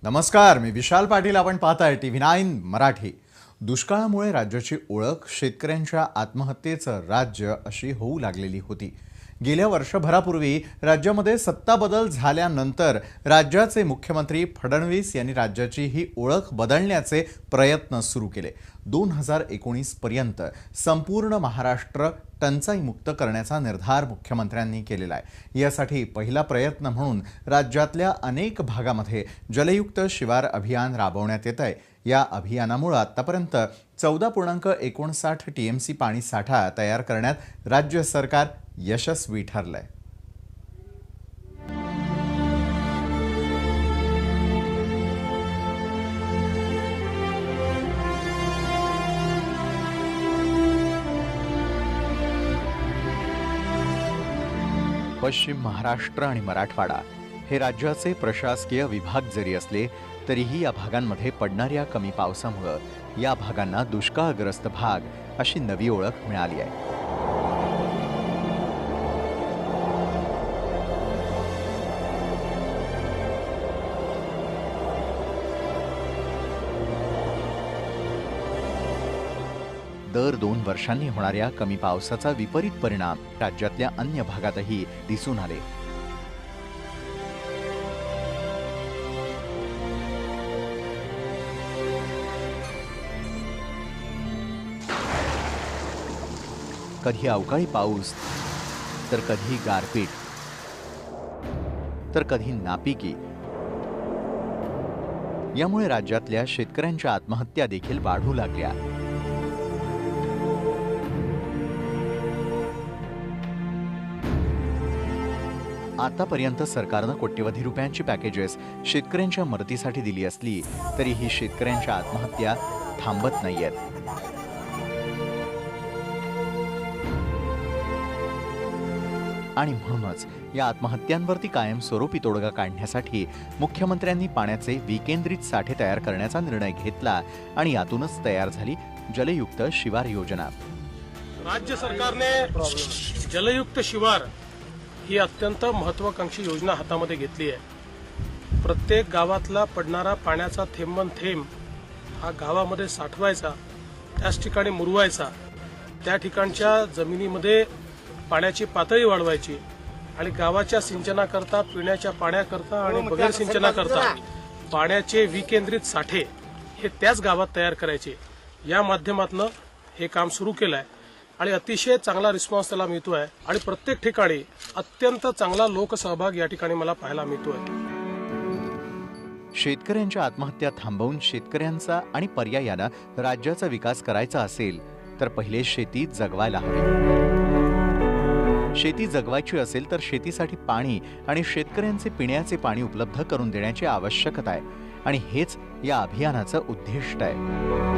नमस्कार, मी विशाल पाटील. आपण पाहताय TV9 मराठी. दुष्काळामुळे राज्याची ओळख शेतकऱ्यांच्या आत्महत्येचं राज्य अशी होऊ लागलेली होती. गेल्या वर्षभरापूर्वी राज्यामध्ये सत्ता बदल झाल्यानंतर राज्याचे मुख्यमंत्री फडणवीस यांनी राज्याची ही ओळख बदलण्याचे प्रयत्न सुरू केले. 2019 पर्यंत संपूर्ण महाराष्ट्र टंचाईमुक्त करण्याचा निर्धार मुख्यमंत्र्यांनी केलेला आहे. यासाठी पहिला प्रयत्न म्हणून राज्यातल्या अनेक भागामध्ये जलयुक्त शिवार अभियान राबवण्यात येत आहे. या अभियानामुळे आतापर्यंत 14.59 TMC पाणी साठा तयार करण्यात राज्य सरकार यशस्वी ठरलंय. पश्चिम महाराष्ट्र आणि मराठवाडा हे राज्याचे प्रशासकीय विभाग जरी असले तरीही या भागांमध्ये पडणाऱ्या कमी पावसामुळे या भागांना दुष्काळग्रस्त भाग अशी नवी ओळख मिळाली आहे. दर 2 वर्षांनी होणाऱ्या कमी पावसाचा विपरीत परिणाम राज्यातल्या अन्य भागातही दिसून आले. कधी अवकाळी पाऊस, तर कधी गारपीट, तर कधी नापिकी. यामुळे राज्यातल्या शेतकऱ्यांच्या आत्महत्या देखील वाढू लागल्या. आतापर्यंत सरकारनं कोट्यवधी रुपयांची पॅकेजेस शेतकऱ्यांच्या मदतीसाठी दिली असली तरीही शेतकऱ्यांच्या आत्महत्या थांबत नाहीयेत. आणि म्हणूनच या आत्महत्यांवरती कायमस्वरूपी तोडगा काढण्यासाठी मुख्यमंत्र्यांनी पाण्याचे विकेंद्रित साठे तयार करण्याचा निर्णय घेतला आणि यातूनच तयार झाली जलयुक्त शिवार योजना. राज्य सरकारने जलयुक्त शिवार ही अत्यंत महत्वाकांक्षी योजना हातामध्ये घेतली आहे. प्रत्येक गावातला पडणारा पाण्याचा थेंबन थेंब हा गावामध्ये साठवायचा, त्याच ठिकाणी मुरवायचा, त्या ठिकाणच्या जमिनीमध्ये पाण्याची पातळी वाढवायची आणि गावाच्या सिंचनाकरता, पिण्याच्या पाण्याकरता आणि बगैर सिंचनाकरता पाण्याचे विकेंद्रित साठे हे त्याच गावात तयार करायचे. या माध्यमातून हे काम सुरू केलं आहे आणि अतिशय चांगला रिस्पॉन्स त्याला मिळतोय आणि प्रत्येक ठिकाणी अत्यंत चांगला लोकसहभाग या ठिकाणी मला पाहायला मिळतोय. शेतकऱ्यांच्या आत्महत्या थांबवून शेतकऱ्यांचा आणि पर्यायानं राज्याचा विकास करायचा असेल तर पहिले शेती जगवायला हवी. शेती जगवायची असेल तर शेतीसाठी पाणी आणि शेतकऱ्यांचे पिण्याचे पाणी उपलब्ध करून देण्याची आवश्यकता आहे आणि हेच या अभियानाचं उद्दिष्ट आहे.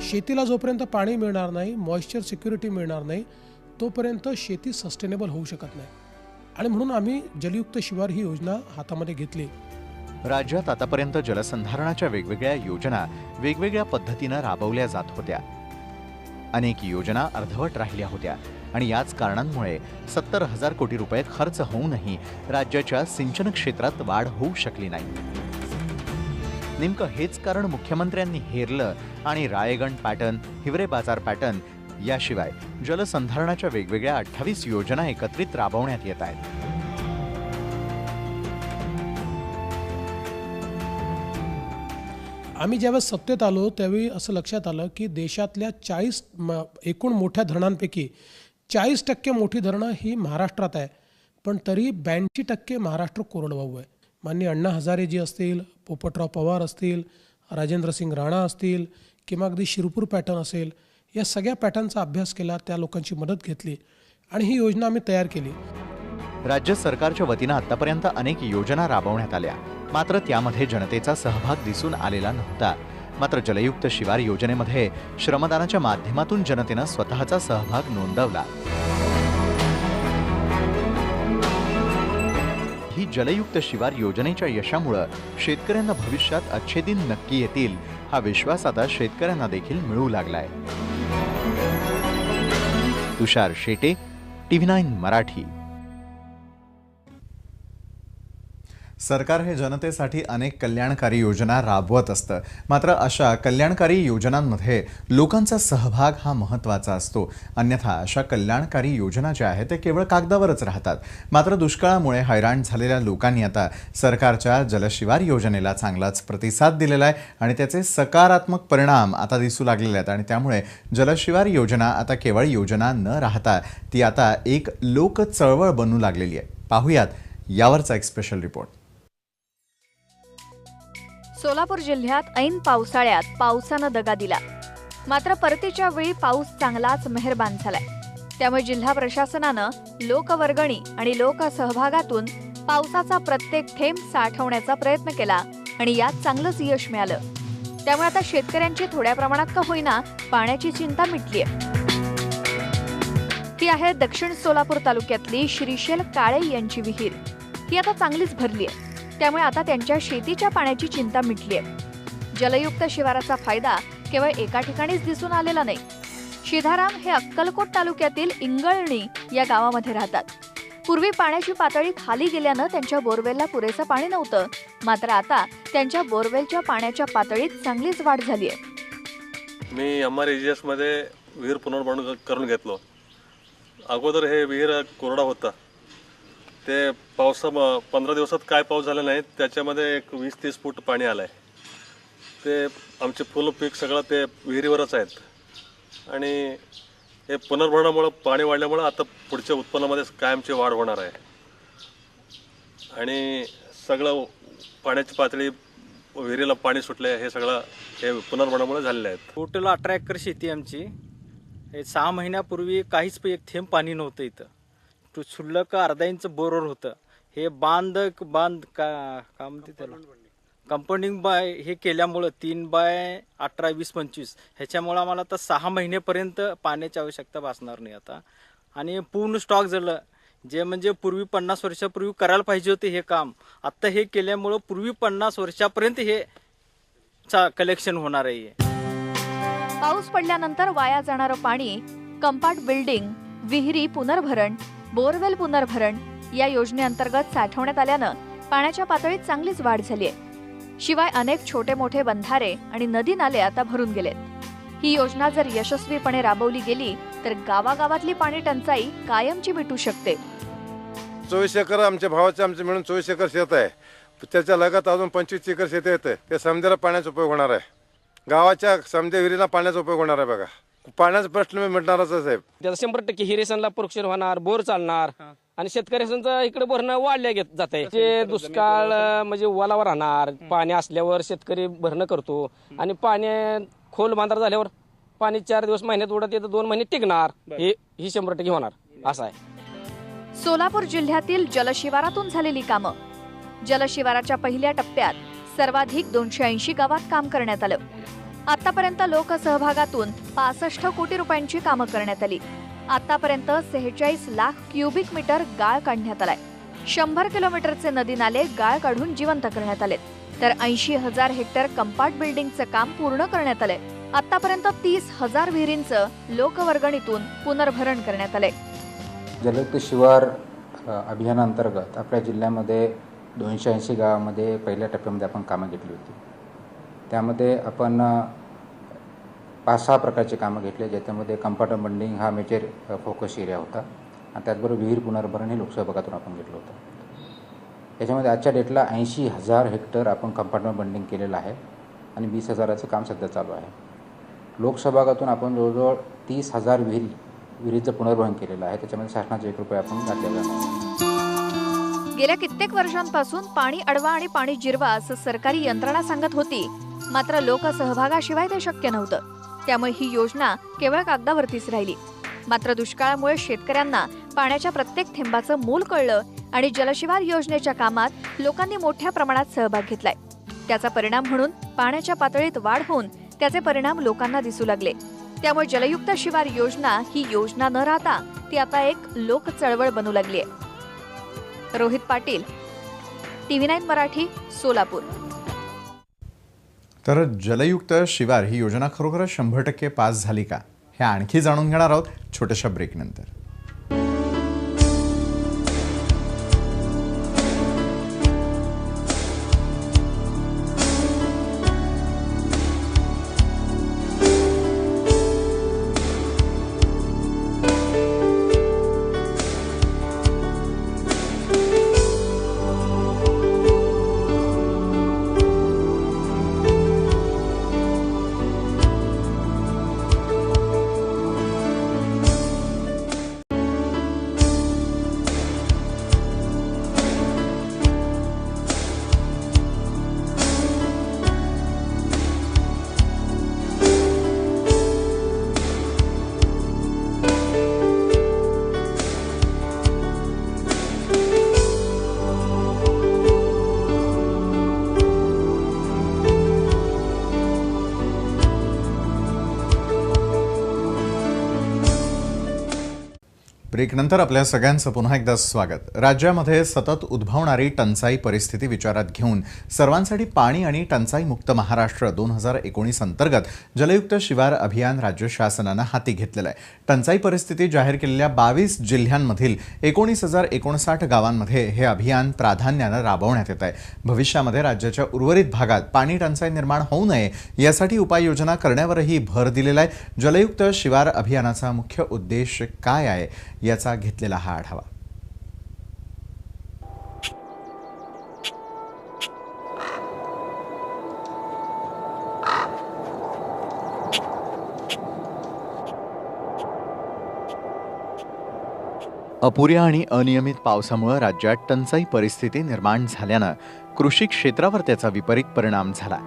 शेतीला जोपर्यंत पाणी मिळणार नाही, मॉइश्चर सिक्युरिटी मिळणार नाही, तोपर्यंत शेती सस्टेनेबल होऊ शकत नाही. आणि म्हणून आम्ही जलयुक्त शिवार ही योजना हातामध्ये घेतली. राज्यात आतापर्यंत जलसंधारणाच्या वेगवेगळ्या योजना वेगवेगळ्या पद्धतीनं राबवल्या जात होत्या. अनेक योजना अर्धवट राहिल्या होत्या आणि याच कारणांमुळे 70,000 कोटी रुपये खर्च होऊनही राज्याच्या सिंचन क्षेत्रात वाढ होऊ शकली नाही. नेमकं हेच कारण मुख्यमंत्र्यांनी हेरलं आणि रायगण पॅटर्न, हिवरे बाजार पॅटर्न याशिवाय जलसंधारणाच्या वेगवेगळ्या 28 योजना एकत्रित राबवण्यात येत आहेत. आम्ही ज्यावेळेस सत्तेत आलो त्यावेळी असं लक्षात आलं की देशातल्या 40 एकूण मोठ्या धरणांपैकी 40% मोठी धरणं ही महाराष्ट्रात आहे, पण तरी 82% महाराष्ट्र कोरडवाहू आहे. माननीय अण्णा हजारेजी असतील, पोपटराव पवार असतील, राजेंद्रसिंग राणा असतील किंवा अगदी शिरपूर पॅटर्न असेल, या सगळ्या पॅटर्नचा अभ्यास केला, त्या लोकांची मदत घेतली आणि ही योजना आम्ही तयार केली. राज्य सरकारच्या वतीनं आतापर्यंत अनेक योजना राबवण्यात आल्या, मात्र त्यामध्ये जनतेचा सहभाग दिसून आलेला नव्हता. मात्र जलयुक्त शिवार योजनेमध्ये श्रमदानाच्या माध्यमातून जनतेनं स्वतःचा सहभाग नोंदवला. ही जलयुक्त शिवार योजनेच्या यशामुळे शेतकऱ्यांना भविष्यात अच्छे दिन नक्की येतील हा विश्वास आता शेतकऱ्यांना देखील मिळू लागलाय. तुषार शेटे, TV9 मराठी. सरकार हे जनतेसाठी अनेक कल्याणकारी योजना राबवत असतं. मात्र अशा कल्याणकारी योजनांमध्ये लोकांचा सहभाग हा महत्त्वाचा असतो. अन्यथा अशा कल्याणकारी योजना ज्या आहेत ते केवळ कागदावरच राहतात. मात्र दुष्काळामुळे हैराण झालेल्या लोकांनी आता सरकारच्या जलशिवार योजनेला चांगलाच प्रतिसाद दिलेला आहे आणि त्याचे सकारात्मक परिणाम आता दिसू लागलेले आहेत. आणि त्यामुळे जलशिवार योजना आता केवळ योजना न राहता ती आता एक लोक चळवळ बनू लागलेली आहे. पाहुयात यावरचा एक स्पेशल रिपोर्ट. सोलापूर जिल्ह्यात ऐन पावसाळ्यात पावसानं दगा दिला. मात्र परतीच्या वेळी पाऊस चांगलाच मेहरबान झालाय. त्यामुळे जिल्हा प्रशासनानं लोकवर्गणी आणि लोकसहभागातून पावसाचा प्रत्येक थेंब साठवण्याचा प्रयत्न केला आणि यात चांगलंच यश मिळालं. त्यामुळे आता शेतकऱ्यांची थोड्या प्रमाणात का होईना पाण्याची चिंता मिटलीय. ती आहे दक्षिण सोलापूर तालुक्यातली श्रीशैल काळे यांची विहीर. ती आता चांगलीच भरली आहे. त्यामुळे आता त्यांच्या शेतीच्या पाण्याची चिंता मिटली आहे. जलयुक्त शिवाराचा फायदा केवळ एका ठिकाणीच दिसून आलेला नाही. शिधाराम हे अक्कलकोट तालुक्यातील इंगळणी या गावामध्ये राहतात. पूर्वी पाण्याची पातळी खाली गेल्यानं त्यांच्या बोरवेलला पुरेसं पाणी नव्हतं. मात्र आता त्यांच्या बोरवेलच्या पाण्याच्या पातळीत चांगलीच वाढ झाली आहे. मी MREGS मध्ये विहीर पुनर्बांधणी करून घेतलो. अगोदर हे विहीर कोरडा होता. ते 15 दिवसात काय पाऊस झाला नाही त्याच्यामध्ये एक 20-30 फूट पाणी आलं आहे. ते आमचे फुलं पीक सगळं ते विहिरीवरच आहेत. आणि हे पुनर्भरणामुळं पाणी वाढल्यामुळं आता पुढच्या उत्पन्नामध्ये कायमची वाढ होणार आहे. आणि सगळं पाण्याची पातळी विहिरीला पाणी सुटले हे सगळं हे पुनर्भरणामुळे झालेलं आहे. टोटल 18 एकर शेती आमची. हे 6 महिन्यापूर्वी काहीच एक थेंब पाणी नव्हतं इथं. शुल्लक अर्धा इंच बोरवर होतं. हे बांध का म्हणते त्याला कंपाऊंडिंग बाय हे केल्यामुळं 3/18, 20, 25 ह्याच्यामुळं आम्हाला आता 6 महिनेपर्यंत पाण्याची आवश्यकता भासणार नाही आता. आणि पूर्ण स्टॉक झालं. जे म्हणजे पूर्वी 50 वर्षापूर्वी करायला पाहिजे होते हे काम आता हे केल्यामुळं पूर्वी 50 वर्षापर्यंत हे कलेक्शन होणार आहे. पाऊस पडल्यानंतर वाया जाणारं पाणी कंपाऊंड बिल्डिंग, विहिरी पुनर्भरण, बोरवेल पुनर्भरण या योजनेअंतर्गत साठवण्यात आल्यानं पाण्याच्या पातळीत चांगलीच वाढ झाली आहे. शिवाय अनेक छोटे मोठे बंधारे आणि नदी नाले आता भरून गेलेत. ही योजना जर यशस्वीपणे राबवली गेली तर गावागावातली पाणी टंचाई कायमची मिटू शकते. 24 एकर आमच्या मिळून 24 एकर शेत आहे. त्याच्या लगत अजून 25 एकर शेत येते. ते समजायला पाण्याचा उपयोग होणार आहे. गावाच्या समजा विहिरीला पाण्याचा उपयोग होणार आहे. बघा पाण्याचा प्रश्न मिटणारच आहे साहेब. त्याचा 100% हिरेसनला प्रोक्षण होणार, बोर चालणार आणि शेतकऱ्यांचं इकडे भरणं वाढल्या जात आहे. जे दुष्काळ म्हणजे ओलावर राहणार, पाणी असल्यावर शेतकरी भरणं करतो आणि पाणी खोल बांधार झाल्यावर पाणी 4 दिवस महिन्यात उडत येतं, 2 महिने टिकणार. ही 100% होणार असं आहे. सोलापूर जिल्ह्यातील जलशिवारातून झालेली कामं. जलशिवाराच्या पहिल्या टप्प्यात सर्वाधिक 280 गावात काम करण्यात आलं. आतापर्यंत लोकसहभागातून 65 कोटी रुपयांची कामं करण्यात आली. आतापर्यंत 46 लाख क्युबिक मीटर गाळ काढण्यात आलाय. 100 किलोमीटरचे नदी नाले गाळ काढून जिवंत करण्यात आलेत. तर 80,000 हेक्टर कंपाऊंड बिल्डिंगचं काम पूर्ण करण्यात आलंय. आतापर्यंत 30,000 विहिरींचं लोकवर्गणीतून पुनर्भरण करण्यात आलंय. जलयुक्त शिवार अभियानांतर्गत आपल्या जिल्ह्यामध्ये 280 गावामध्ये पहिल्या टप्प्यामध्ये आपण कामं घेतली होती. त्यामध्ये आपण 5-6 प्रकारचे कामं घेतले, ज्याच्यामध्ये कंपाऊंड बिल्डिंग हा मेजर फोकस एरिया होता आणि त्याचबरोबर विहीर पुनर्भरण हे लोकसहभागातून आपण घेतलं होतं. याच्यामध्ये आजच्या डेटला 80,000 हेक्टर आपण कंपाऊंड बिल्डिंग केलेलं आहे आणि 20,000चं काम सध्या चालू आहे. लोकसहभागातून आपण जवळजवळ 30,000 विहिरीचं पुनर्भरण केलेलं आहे. त्याच्यामध्ये शासनाचे 1 रुपये आपण घातलेला नाही. गेल्या कित्येक वर्षांपासून पाणी अडवा आणि पाणी जिरवा असं सरकारी यंत्रणा सांगत होती. मात्र लोकसहभागाशिवाय ते शक्य नव्हतं. त्यामुळे ही योजना केवळ कागदावरतीच राहिली. मात्र दुष्काळामुळे शेतकऱ्यांना पाण्याच्या प्रत्येक थेंबाचं मोल कळलं आणि जलशिवार योजनेच्या कामात लोकांनी मोठ्या प्रमाणात सहभाग घेतलाय. त्याचा परिणाम म्हणून पाण्याच्या पातळीत वाढ होऊन त्याचे परिणाम लोकांना दिसू लागले. त्यामुळे जलयुक्त शिवार योजना ही योजना न राहता ती आता एक लोक चळवळ बनू लागली आहे. रोहित पाटील, TV9 मराठी, सोलापूर. तर जलयुक्त शिवार ही योजना खरोखरच 100% पास झाली का हे आणखी जाणून घेणार आहोत छोट्याशा ब्रेकनंतर. ब्रेकनंतर आपल्या सगळ्यांचं पुन्हा एकदा स्वागत. राज्यामध्ये सतत उद्भवणारी टंचाई परिस्थिती विचारात घेऊन सर्वांसाठी पाणी आणि टंचाई मुक्त महाराष्ट्र 2019 अंतर्गत जलयुक्त शिवार अभियान राज्य शासनानं हाती घेतलेलं आहे. टंचाई परिस्थिती जाहीर केलेल्या 22 जिल्ह्यांमधील 19,059 गावांमध्ये हे अभियान प्राधान्यानं राबवण्यात येत आहे. भविष्यामध्ये राज्याच्या उर्वरित भागात पाणी टंचाई निर्माण होऊ नये यासाठी उपाययोजना करण्यावरही भर दिलेला आहे. जलयुक्त शिवार अभियानाचा मुख्य उद्देश काय आहे याचा घेतलेला हा आढावा. अपुऱ्या आणि अनियमित पावसामुळे राज्यात टंचाई परिस्थिती निर्माण झाल्यानं कृषी क्षेत्रावर त्याचा विपरीत परिणाम झाला.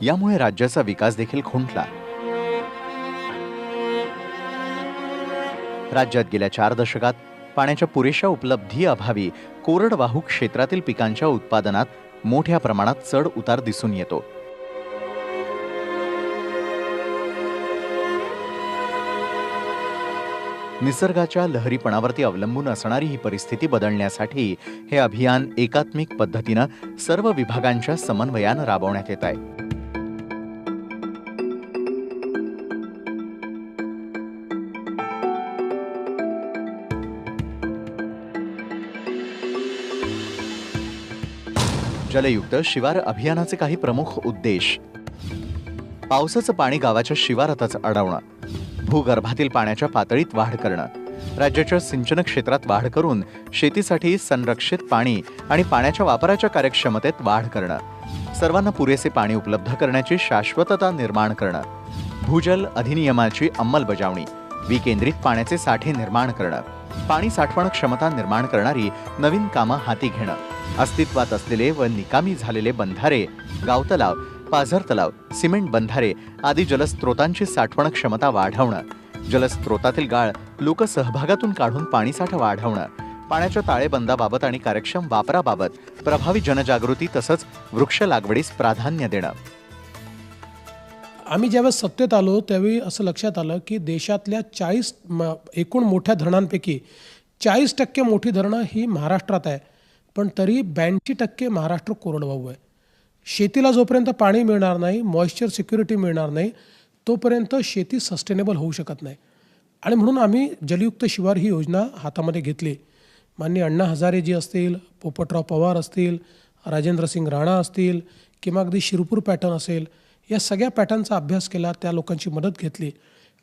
यामुळे राज्याचा विकास देखील खुंटला. राज्यात गेल्या 4 दशकात पाण्याच्या पुरेशा उपलब्धीअभावी कोरडवाहू क्षेत्रातील पिकांच्या उत्पादनात मोठ्या प्रमाणात चढ उतार दिसून येतो. निसर्गाच्या लहरीपणावरती अवलंबून असणारी ही परिस्थिती बदलण्यासाठी हे अभियान एकात्मिक पद्धतीनं सर्व विभागांच्या समन्वयानं राबवण्यात येत आहे. जलयुक्त शिवार अभियानाचे काही प्रमुख उद्देश: पावसाचं पाणी गावाच्या शिवारातच अडवणं, भूगर्भातील पाण्याच्या पातळीत वाढ करणं, राज्याच्या सिंचन क्षेत्रात वाढ करून शेतीसाठी संरक्षित पाणी आणि पाण्याच्या वापराच्या कार्यक्षमतेत वाढ करणं, सर्वांना पुरेसे पाणी उपलब्ध करण्याची शाश्वतता निर्माण करणं, भूजल अधिनियमाची अंमलबजावणी, विकेंद्रित पाण्याचे साठे निर्माण करणं, पाणी साठवण क्षमता निर्माण करणारी नवीन कामं हाती घेणं, अस्तित्वात असलेले व निकामी झालेले बंधारे, गावतलाव, पाझर तलाव, सिमेंट बंधारे आदी जलस्रोतांची साठवण क्षमता वाढवणं, जलस्रोतातील गाळ लोकसहभागातून काढून पाणीसाठा वाढवणं, पाण्याच्या ताळेबंदाबाबत आणि कार्यक्षम वापराबाबत प्रभावी जनजागृती तसंच वृक्ष लागवडीस प्राधान्य देणं. आम्ही ज्यावेळेस सत्तेत आलो त्यावेळी असं लक्षात आलं की देशातल्या 40 एकूण मोठ्या धरणांपैकी 40% मोठी धरणं ही महाराष्ट्रात आहे, पण तरी 82% महाराष्ट्र कोरडवाहू आहे. शेतीला जोपर्यंत पाणी मिळणार नाही, मॉइश्चर सिक्युरिटी मिळणार नाही, तोपर्यंत शेती सस्टेनेबल होऊ शकत नाही. आणि म्हणून आम्ही जलयुक्त शिवार ही योजना हातामध्ये घेतली. माननीय अण्णा हजारे जी असतील, पोपटराव पवार असतील, राजेंद्रसिंग राणा असतील किंवा अगदी शिरपूर पॅटर्न असेल, या सगळ्या पॅटर्नचा अभ्यास केला, त्या लोकांची मदत घेतली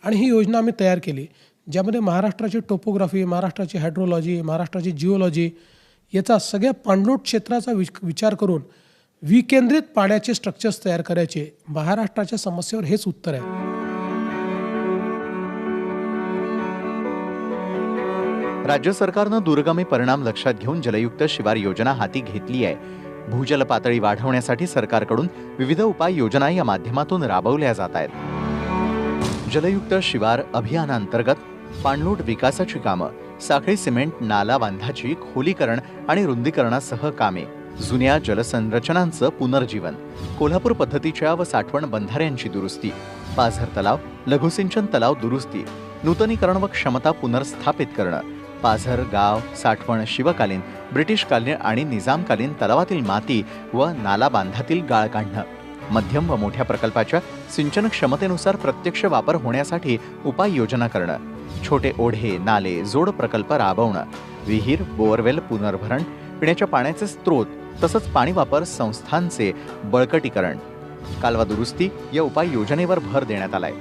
आणि ही योजना आम्ही तयार केली, ज्यामध्ये महाराष्ट्राची टोपोग्राफी, महाराष्ट्राची हायड्रोलॉजी, महाराष्ट्राची जिओलॉजी याचा सगळ्या पाणलोट क्षेत्राचा विचार करून विकेंद्रित पाण्याचे स्ट्रक्चर्स तयार करायचे. महाराष्ट्राच्या समस्येवर हेच उत्तर आहे. राज्य सरकारनं दूरगामी परिणाम लक्षात घेऊन जलयुक्त शिवार योजना हाती घेतली आहे. भूजल पातळी वाढवण्यासाठी सरकारकडून विविध उपाययोजना या माध्यमातून राबवल्या जात आहेत. जलयुक्त शिवार अभियानांतर्गत पाणलोट विकासाची कामं, साखळी सिमेंट नाला बांधाची खोलीकरण आणि रुंदीकरणासह कामे, जुन्या जलसंरचनांचं पुनर्जीवन, कोल्हापूर पद्धतीच्या व साठवण बंधाऱ्यांची दुरुस्ती, पाझर तलाव, लघुसिंचन तलाव दुरुस्ती, नूतनीकरण व क्षमता पुनर्स्थापित करणं, पाझर, गाव, साठवण शिवकालीन, ब्रिटिशकालीन आणि निजामकालीन तलावातील माती व नाला बांधातील गाळ काढणं, मध्यम व मोठ्या प्रकल्पाच्या सिंचन क्षमतेनुसार प्रत्यक्ष वापर होण्यासाठी उपाययोजना करणं, छोटे ओढे, नाले, जोड प्रकल्प राबवणं, विहीर, बोअरवेल पुनर्भरण, पिण्याच्या पाण्याचे स्रोत तसंच पाणी वापर संस्थांचे बळकटीकरण, कालवा दुरुस्ती या उपाययोजनेवर भर देण्यात आलाय.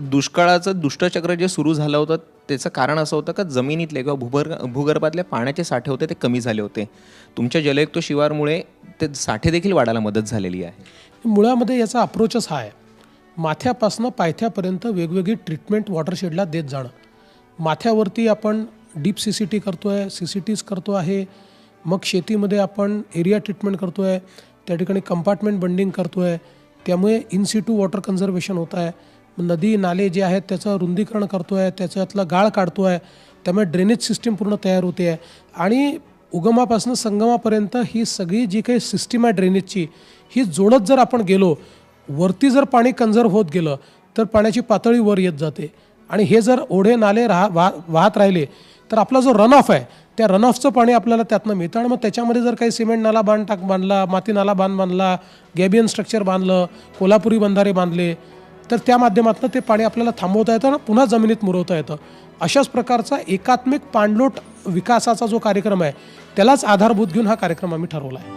दुष्काळाचं दुष्टचक्र जे सुरू झालं होतं त्याचं कारण असं होतं का जमिनीतले किंवा भूगर्भातले पाण्याचे साठे होते ते कमी झाले होते. तुमच्या जलयुक्त शिवारमुळे ते साठे देखील वाढायला मदत झालेली आहे. मुळामध्ये याचा अप्रोचच हा आहे. माथ्यापासनं पायथ्यापर्यंत वेगवेगळी ट्रीटमेंट वॉटरशेडला देत जाणं. माथ्यावरती आपण डीप CCT करतोय, CCTs करतो आहे. मग शेतीमध्ये आपण एरिया ट्रीटमेंट करतोय, त्या ठिकाणी कंपार्टमेंट बंडिंग करतोय, त्यामुळे इन सिटू वॉटर कन्झर्वेशन होत आहे. नदी नाले जे आहेत त्याचं रुंदीकरण करतोय, त्याच्यातलं गाळ काढतोय, त्यामुळे ड्रेनेज सिस्टीम पूर्ण तयार होते आहे आणि उगमापासून संगमापर्यंत ही सगळी जी काही सिस्टीम आहे ड्रेनेजची, ही जोडत जर आपण गेलो, वरती जर पाणी कन्झर्व होत गेलं तर पाण्याची पातळी वर येत जाते. आणि हे जर ओढे नाले वाहत राहिले तर आपला जो रन ऑफ आहे त्या रन ऑफचं पाणी आपल्याला त्यातनं मिळतं. आणि मग त्याच्यामध्ये जर काही सिमेंट नाला बांधला, माती नाला बांधला, गॅबियन स्ट्रक्चर बांधलं, कोल्हापुरी बंधारे बांधले, तर त्या माध्यमातून ते पाणी आपल्याला थांबवता येतं आणि पुन्हा जमिनीत मुरवता येतं. अशाच प्रकारचा एकात्मिक पाणलोट विकासाचा जो कार्यक्रम आहे त्यालाच आधारभूत घेऊन हा कार्यक्रम आम्ही ठरवला आहे.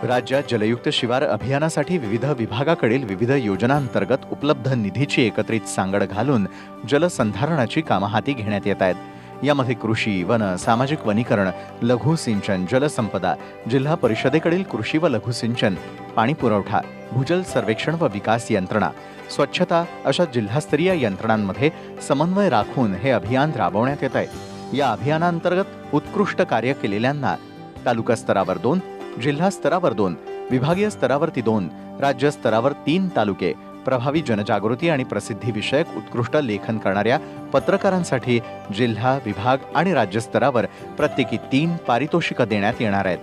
राज्यात जलयुक्त शिवार अभियानासाठी विविध विभागाकडील विविध योजनांतर्गत उपलब्ध निधीची एकत्रित सांगड घालून जलसंधारणाची कामं हाती घेण्यात येत आहेत. यामध्ये कृषी, वन, सामाजिक वनीकरण, लघु सिंचन, जलसंपदा, जिल्हा परिषदेकडील कृषी व लघु सिंचन, पाणी पुरवठा, भूजल सर्वेक्षण व विकास यंत्रणा, स्वच्छता अशा जिल्हास्तरीय यंत्रणांमध्ये समन्वय राखून हे अभियान राबवण्यात येत आहे. या अभियानांतर्गत उत्कृष्ट कार्य केलेल्यांना तालुका स्तरावर 2, जिल्हा स्तरावर 2, विभागीय स्तरावरती 2, राज्य स्तरावर 3 तालुके, प्रभावी जनजागृती आणि प्रसिद्धीविषयक उत्कृष्ट लेखन करणाऱ्या पत्रकारांसाठी जिल्हा, विभाग आणि राज्य स्तरावर प्रत्येकी 3 पारितोषिकं देण्यात येणार आहेत.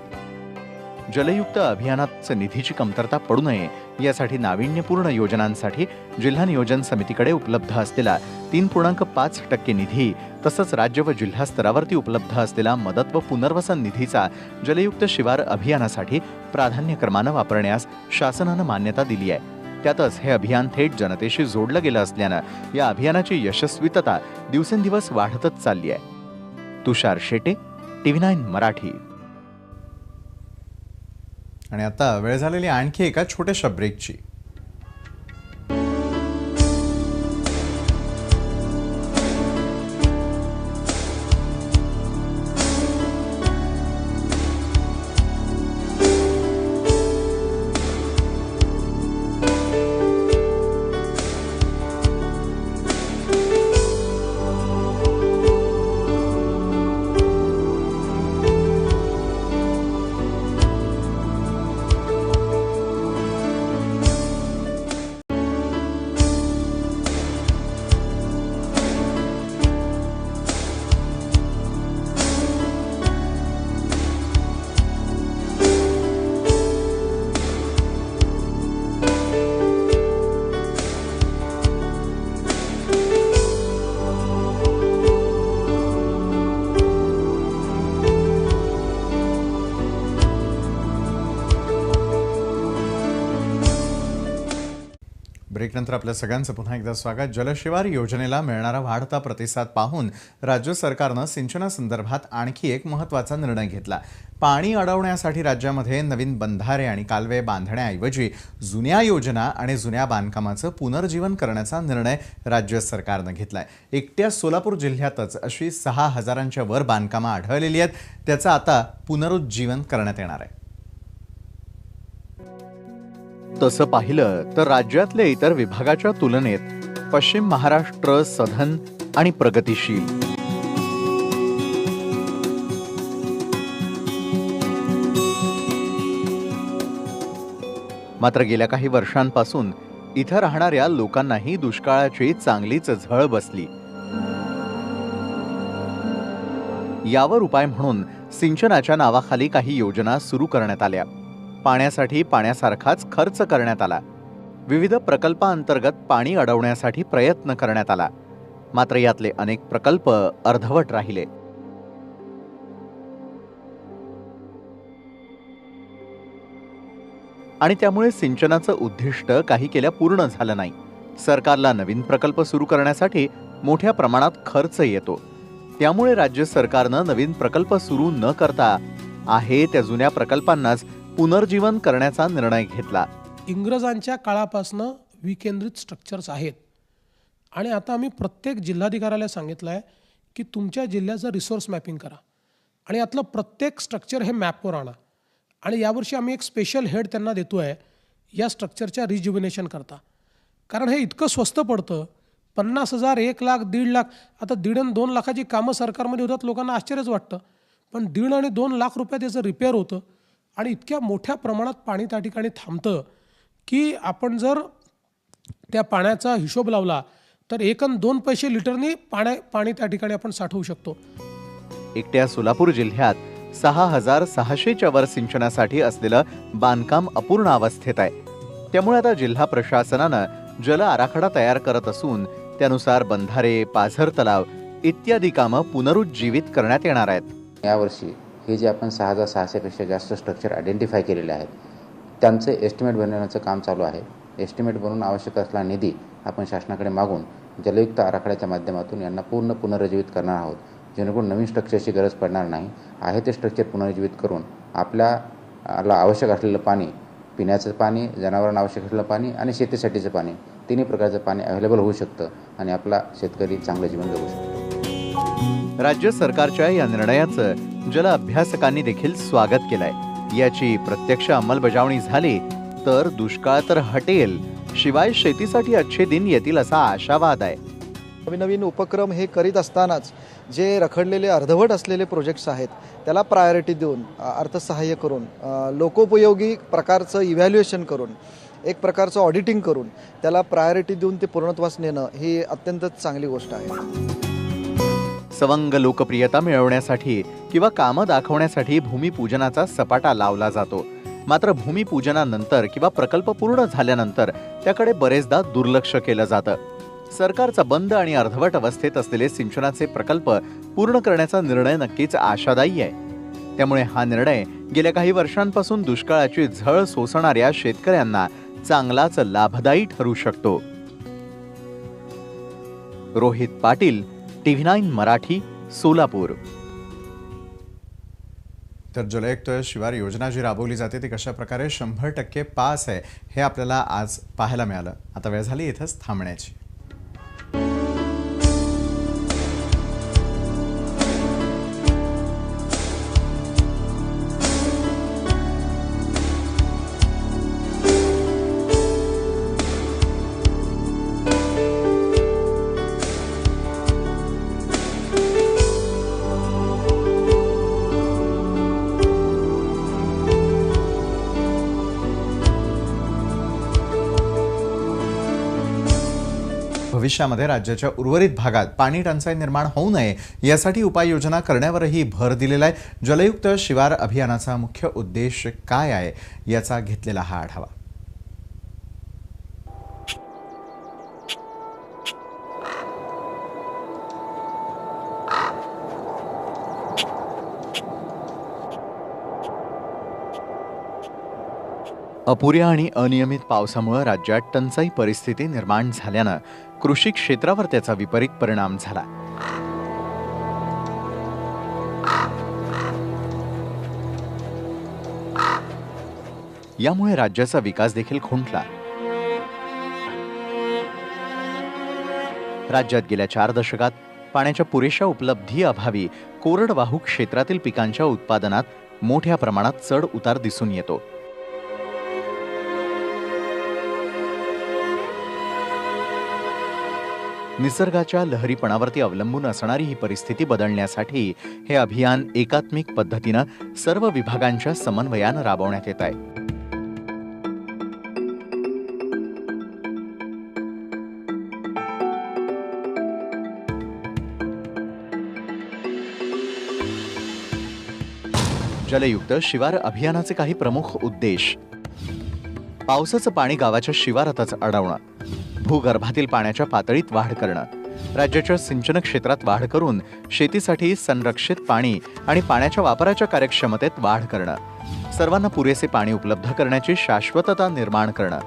जलयुक्त अभियानात निधीची कमतरता पडू नये यासाठी नाविन्यपूर्ण योजनांसाठी जिल्हा नियोजन समितीकडे उपलब्ध असलेला 3.5% निधी तसंच राज्य व जिल्हा स्तरावरती उपलब्ध असलेला मदत व पुनर्वसन निधीचा जलयुक्त शिवार अभियानासाठी प्राधान्यक्रमानं वापरण्यास शासनानं मान्यता दिली आहे. त्यातच हे अभियान थेट जनतेशी जोडलं गेलं असल्यानं या अभियानाची यशस्वीतता दिवसेंदिवस वाढतच चालली आहे. तुषार शेटे, TV9 मराठी. आणि आता वेळ झालेली आणखी एका छोट्याशा ब्रेकची. ब्रेकनंतर आपल्या सगळ्यांचं पुन्हा एकदा स्वागत. जलशिवार योजनेला मिळणारा वाढता प्रतिसाद पाहून राज्य सरकारनं सिंचनासंदर्भात आणखी एक महत्त्वाचा निर्णय घेतला. पाणी अडवण्यासाठी राज्यामध्ये नवीन बंधारे आणि कालवे बांधण्याऐवजी जुन्या योजना आणि जुन्या बांधकामाचं पुनर्जीवन करण्याचा निर्णय राज्य सरकारनं घेतलाय. एकट्या सोलापूर जिल्ह्यातच अशी 6,000च्या वर बांधकामं आढळलेली आहेत. त्याचं आता पुनरुज्जीवन करण्यात येणार आहे. तसं पाहिलं तर राज्यातल्या इतर विभागाच्या तुलनेत पश्चिम महाराष्ट्र सधन आणि प्रगतिशील. मात्र गेल्या काही वर्षांपासून इथं राहणाऱ्या लोकांनाही दुष्काळाची चांगलीच झळ बसली. यावर उपाय म्हणून सिंचनाच्या नावाखाली काही योजना सुरू करण्यात आल्या. पाण्यासाठी पाण्यासारखाच खर्च करण्यात आला. विविध प्रकल्पांतर्गत पाणी अडवण्यासाठी प्रयत्न करण्यात आला. मात्र यातले अनेक प्रकल्प अर्धवट राहिले. आणि त्यामुळे सिंचनाचं उद्दिष्ट काही केल्या पूर्ण झालं नाही. सरकारला नवीन प्रकल्प सुरू करण्यासाठी मोठ्या प्रमाणात खर्च येतो. त्यामुळे राज्य सरकारनं नवीन प्रकल्प सुरू न करता आहे त्या जुन्या प्रकल्पांनाच पुनर्जीवन करण्याचा निर्णय घेतला. इंग्रजांच्या काळापासनं विकेंद्रित स्ट्रक्चर्स आहेत आणि आता आम्ही प्रत्येक जिल्हाधिकाऱ्याला सांगितलं आहे की तुमच्या जिल्ह्याचं रिसोर्स मॅपिंग करा आणि यातलं प्रत्येक स्ट्रक्चर हे मॅपवर आणा. आणि यावर्षी आम्ही एक स्पेशल हेड त्यांना देतो आहे या स्ट्रक्चरच्या रिज्युविनेशन करता. कारण हे इतकं स्वस्त पडतं. 50,000, 1 लाख, 1.5 लाख. आता 1.5 आणि 2 लाखाची कामं सरकारमध्ये होतात. लोकांना आश्चर्यच वाटतं. पण 1.5 आणि 2 लाख रुपयात याचं रिपेअर होतं आणि इतक्या मोठ्या प्रमाणात पाणी त्या ठिकाणी थांबतं की आपण जर त्या पाण्याचा हिशोब लावला तर 1 आणि 2 पैसे लिटरनी पाणी त्या ठिकाणी आपण साठवू शकतो. एकट्या सोलापूर जिल्ह्यात 6,600च्या वर सिंचनासाठी असलेलं बांधकाम अपूर्ण अवस्थेत आहे. त्यामुळे आता जिल्हा प्रशासनानं जल आराखडा तयार करत असून त्यानुसार बंधारे, पाझर तलाव इत्यादी कामं पुनरुज्जीवित करण्यात येणार आहेत. यावर्षी हे जे आपण 6,600पेक्षा जास्त स्ट्रक्चर आयडेंटिफाय केलेले आहेत त्यांचे एस्टिमेट बनवण्याचं काम चालू आहे. एस्टिमेट बनवून आवश्यक असलेला निधी आपण शासनाकडे मागून जलयुक्त आराखड्याच्या माध्यमातून यांना पूर्ण पुनरुज्जीवित करणार आहोत, जेणेकरून नवीन स्ट्रक्चरची गरज पडणार नाही. आहे ते स्ट्रक्चर पुनरुज्जीवित करून आपल्याला आवश्यक असलेलं पाणी, पिण्याचं पाणी, जनावरांना आवश्यक असलेलं पाणी आणि शेतीसाठीचं पाणी, तिन्ही प्रकारचं पाणी अवेलेबल होऊ शकतं आणि आपला शेतकरी चांगलं जीवन जगू शकतो. राज्य सरकारच्या या निर्णयाचं जल अभ्यासकांनी देखील स्वागत केलंय. याची प्रत्यक्ष अंमलबजावणी झाली तर दुष्काळ तर हटेल, शिवाय शेतीसाठी अच्छे दिन येतील असा आशावाद आहे. नवीन उपक्रम हे करीत असतानाच जे रखडलेले अर्धवट असलेले प्रोजेक्ट्स आहेत त्याला प्रायोरिटी देऊन, अर्थसहाय्य करून, लोकोपयोगी प्रकारचं इव्हॅल्युएशन करून, एक प्रकारचं ऑडिटिंग करून त्याला प्रायोरिटी देऊन ते पूर्णत्वास नेणं ही अत्यंत चांगली गोष्ट आहे. सवंग लोकप्रियता मिळवण्यासाठी किंवा कामं दाखवण्यासाठी भूमिपूजनाचा सपाटा लावला जातो. मात्र भूमिपूजनानंतर किंवा प्रकल्प पूर्ण झाल्यानंतर त्याकडे बरेचदा दुर्लक्ष केलं जातं. सरकारचा बंद आणि अर्धवट अवस्थेत असलेले सिंचनाचे प्रकल्प पूर्ण करण्याचा निर्णय नक्कीच आशादायी आहे. त्यामुळे हा निर्णय गेल्या काही वर्षांपासून दुष्काळाची झळ सोसणाऱ्या शेतकऱ्यांना चांगलाच लाभदायी ठरू शकतो. रोहित पाटील, TV9 मराठी, सोलापूर. तर जलयुक्त शिवार योजना जी राबवली जाते ती कशा प्रकारे 100% पास आहे हे आपल्याला आज पाहायला मिळालं. आता वेळ झाली इथंच थांबण्याची. भविष्यामध्ये राज्याच्या उर्वरित भागात पाणी टंचाई निर्माण होऊ नये यासाठी उपाययोजना करण्यावरही भर दिलेला आहे. जलयुक्त शिवार अभियानाचा मुख्य उद्देश काय आहे याचा घेतलेला हा आढावा. अपुऱ्या आणि अनियमित पावसामुळे राज्यात टंचाई परिस्थिती निर्माण झाल्यानं कृषी क्षेत्रावर त्याचा विपरीत परिणाम झाला. यामुळे राज्याचा विकास देखील खुंटला. राज्यात गेल्या 4 दशकात पाण्याच्या पुरेशा उपलब्धी अभावी कोरडवाहू क्षेत्रातील पिकांच्या उत्पादनात मोठ्या प्रमाणात चढ उतार दिसून येतो. निसर्गाच्या लहरीपणावरती अवलंबून असणारी ही परिस्थिती बदलण्यासाठी हे अभियान एकात्मिक पद्धतीनं सर्व विभागांच्या समन्वयानं राबवण्यात येत आहे. जलयुक्त शिवार अभियानाचे काही प्रमुख उद्देश: पावसाचं पाणी गावाच्या शिवारातच अडवणं, भूगर्भातील पाण्याच्या पातळीत वाढ करणं, राज्याच्या सिंचन क्षेत्रात वाढ करून शेतीसाठी संरक्षित पाणी आणि पाण्याच्या वापराच्या कार्यक्षमतेत वाढ करणं, सर्वांना पुरेसे पाणी उपलब्ध करण्याची शाश्वतता निर्माण करणं,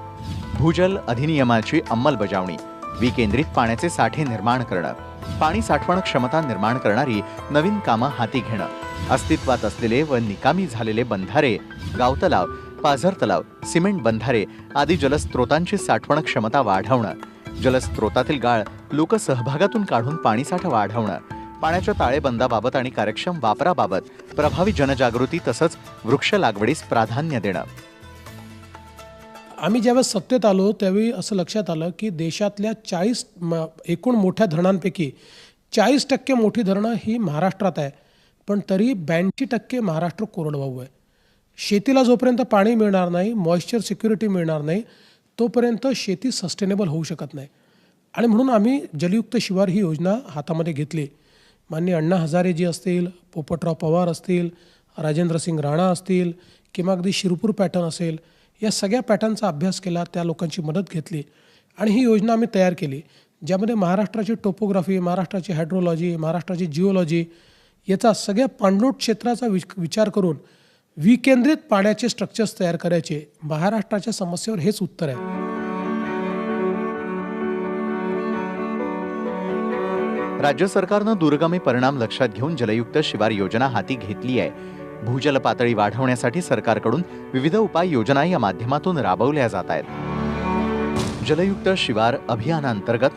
भूजल अधिनियमाची अंमलबजावणी, विकेंद्रित पाण्याचे साठे निर्माण करणं, पाणी साठवण क्षमता निर्माण करणारी नवीन कामं हाती घेणं, अस्तित्वात असलेले व निकामी झालेले बंधारे, गावतलाव, पाझर तलाव, सिमेंट बंधारे आदी जलस्रोतांची साठवण क्षमता वाढवणं, जलस्रोतातील गाळ लोकसहभागातून काढून पाणीसाठा वाढवणं, पाण्याच्या ताळेबंदाबाबत आणि कार्यक्षम वापराबाबत प्रभावी जनजागृती तसंच वृक्ष लागवडीस प्राधान्य देणं. आम्ही ज्यावेळेस सत्तेत आलो त्यावेळी असं लक्षात आलं की देशातल्या 40 एकूण मोठ्या धरणांपैकी 40% मोठी धरणं ही महाराष्ट्रात आहे, पण तरी 82% महाराष्ट्र कोरडवाहू आहे. शेतीला जोपर्यंत पाणी मिळणार नाही, मॉइश्चर सिक्युरिटी मिळणार नाही, तोपर्यंत शेती सस्टेनेबल होऊ शकत नाही. आणि म्हणून आम्ही जलयुक्त शिवार ही योजना हातामध्ये घेतली. माननीय अण्णा हजारेजी असतील, पोपटराव पवार असतील, राजेंद्रसिंग राणा असतील किंवा अगदी शिरपूर पॅटर्न असेल, या सगळ्या पॅटर्नचा अभ्यास केला, त्या लोकांची मदत घेतली आणि ही योजना आम्ही तयार केली, ज्यामध्ये महाराष्ट्राची टोपोग्राफी, महाराष्ट्राची हायड्रोलॉजी, महाराष्ट्राची जिओलॉजी याचा सगळ्या पाणलोट क्षेत्राचा विचार करून विकेंद्रित पाण्याचे स्ट्रक्चर्स तयार करायचे. महाराष्ट्राच्या समस्येवर हेच उत्तर आहे. राज्य सरकारनं दूरगामी परिणाम लक्षात घेऊन जलयुक्त शिवार योजना हाती घेतली आहे. भूजल पातळी वाढवण्यासाठी सरकारकडून विविध उपाय योजना या माध्यमातून राबवल्या जात आहेत. जलयुक्त शिवार अभियानांतर्गत